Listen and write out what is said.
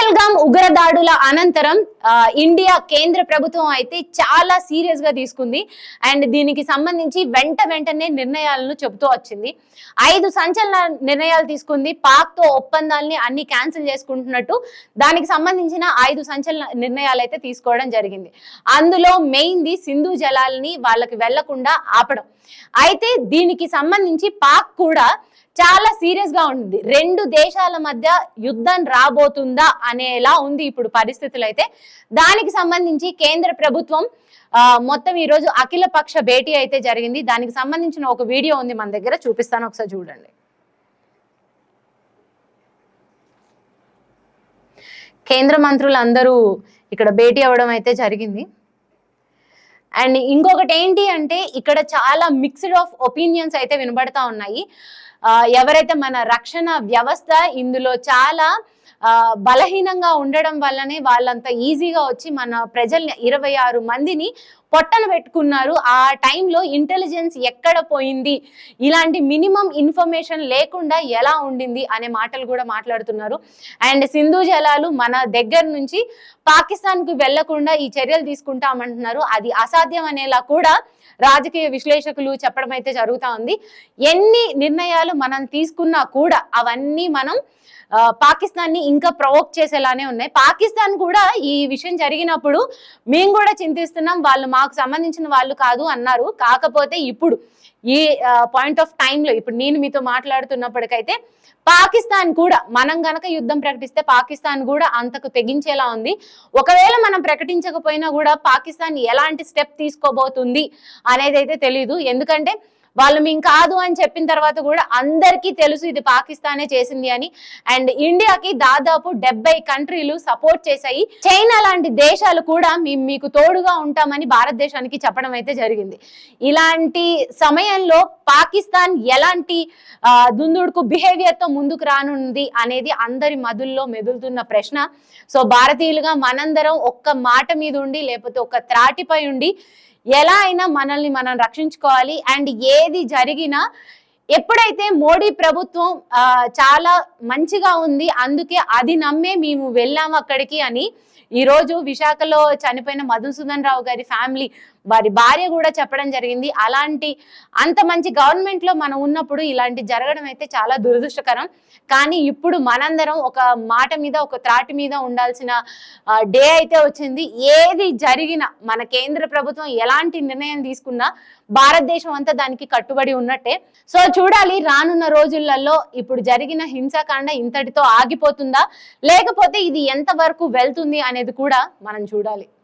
పహల్గామ్ ఉగ్రదాడుల అనంతరం ఇండియా కేంద్ర ప్రభుత్వం అయితే చాలా సీరియస్ గా తీసుకుంది. అండ్ దీనికి సంబంధించి వెంటనే నిర్ణయాలను చెబుతూ వచ్చింది. 5 సంచలన నిర్ణయాలు తీసుకుంది. పాక్ తో ఒప్పందాలని అన్ని క్యాన్సిల్ చేసుకుంటున్నట్టు దానికి సంబంధించిన 5 సంచలన నిర్ణయాలు అయితే తీసుకోవడం జరిగింది. అందులో మెయిన్ ది సింధు జలాలని వాళ్ళకి వెళ్లకుండా ఆపడం. అయితే దీనికి సంబంధించి పాక్ కూడా చాలా సీరియస్ గా ఉంది. 2 దేశాల మధ్య యుద్ధం రాబోతుందా అనేలా ఉంది ఇప్పుడు పరిస్థితులు. అయితే దానికి సంబంధించి కేంద్ర ప్రభుత్వం మొత్తం ఈ రోజు అఖిల పక్ష భేటీ అయితే జరిగింది. దానికి సంబంధించిన ఒక వీడియో ఉంది మన దగ్గర, చూపిస్తాను, ఒకసారి చూడండి. కేంద్ర మంత్రులు అందరూ ఇక్కడ భేటీ అవ్వడం అయితే జరిగింది. అండ్ ఇంకొకటి ఏంటి అంటే ఇక్కడ చాలా మిక్స్డ్ ఆఫ్ ఒపీనియన్స్ అయితే వినబడతా ఉన్నాయి. ఎవరైతే మన రక్షణ వ్యవస్థ ఇందులో చాలా బలహీనంగా ఉండడం వల్లనే వాళ్ళంతా ఈజీగా వచ్చి మన ప్రజల్ని 26 మందిని పొట్టన పెట్టుకున్నారు. ఆ టైంలో ఇంటెలిజెన్స్ ఎక్కడ పోయింది, ఇలాంటి మినిమం ఇన్ఫర్మేషన్ లేకుండా ఎలా ఉండింది అనే మాటలు కూడా మాట్లాడుతున్నారు. అండ్ సింధు జలాలు మన దగ్గర నుంచి పాకిస్తాన్ కు వెళ్లకుండా ఈ చర్యలు తీసుకుంటామంటున్నారు. అది అసాధ్యం అనేలా కూడా రాజకీయ విశ్లేషకులు చెప్పడం అయితే జరుగుతా ఉంది. ఎన్ని నిర్ణయాలు మనం తీసుకున్నా కూడా అవన్నీ మనం పాకిస్తాన్ ని ఇంకా ప్రొవోక్ చేసేలానే ఉన్నాయి. పాకిస్తాన్ కూడా ఈ విషయం జరిగినప్పుడు మేము కూడా చింతిస్తున్నాం, వాళ్ళు మాకు సంబంధించిన వాళ్ళు కాదు అన్నారు. కాకపోతే ఇప్పుడు ఈ పాయింట్ ఆఫ్ టైంలో ఇప్పుడు నేను మీతో మాట్లాడుతున్నప్పటికైతే పాకిస్తాన్ కూడా మనం గనక యుద్ధం ప్రకటిస్తే పాకిస్తాన్ కూడా అంతకు తెగించేలా ఉంది. ఒకవేళ మనం ప్రకటించకపోయినా కూడా పాకిస్తాన్ ఎలాంటి స్టెప్ తీసుకోబోతుంది అనేది అయితే తెలీదు. ఎందుకంటే వాళ్ళు మేము కాదు అని చెప్పిన తర్వాత కూడా అందరికీ తెలుసు ఇది పాకిస్తానే చేసింది అని. అండ్ ఇండియాకి దాదాపు 70 కంట్రీలు సపోర్ట్ చేశాయి. చైనా లాంటి దేశాలు కూడా మేము మీకు తోడుగా ఉంటామని భారతదేశానికి చెప్పడం అయితే జరిగింది. ఇలాంటి సమయంలో పాకిస్తాన్ ఎలాంటి దుందుడుకు బిహేవియర్ తో ముందుకు రానుంది అనేది అందరి మధుల్లో మెదులుతున్న ప్రశ్న. సో భారతీయులుగా మనందరం ఒక్క మాట మీద ఉండి లేకపోతే ఒక్క త్రాటిపై ఉండి ఎలా అయినా మనల్ని మనం రక్షించుకోవాలి. అండ్ ఏది జరిగినా ఎప్పుడైతే మోడీ ప్రభుత్వం చాలా మంచిగా ఉంది అందుకే అది నమ్మే మేము వెళ్ళాము అక్కడికి అని ఈ రోజు విశాఖలో చనిపోయిన మధుసూదన్ రావు గారి ఫ్యామిలీ వారి భార్య కూడా చెప్పడం జరిగింది. అలాంటి అంత మంచి గవర్నమెంట్ లో మనం ఉన్నప్పుడు ఇలాంటి జరగడం అయితే చాలా దురదృష్టకరం. కానీ ఇప్పుడు మనందరం ఒక మాట మీద ఒక త్రాటి మీద ఉండాల్సిన డే అయితే వచ్చింది. ఏది జరిగినా మన కేంద్ర ప్రభుత్వం ఎలాంటి నిర్ణయం తీసుకున్నా భారతదేశం అంతా దానికి కట్టుబడి ఉన్నట్టే. సో చూడాలి రానున్న రోజులలో ఇప్పుడు జరిగిన హింసాకాండ ఇంతటితో ఆగిపోతుందా లేకపోతే ఇది ఎంత వరకు వెళ్తుంది అనేది కూడా మనం చూడాలి.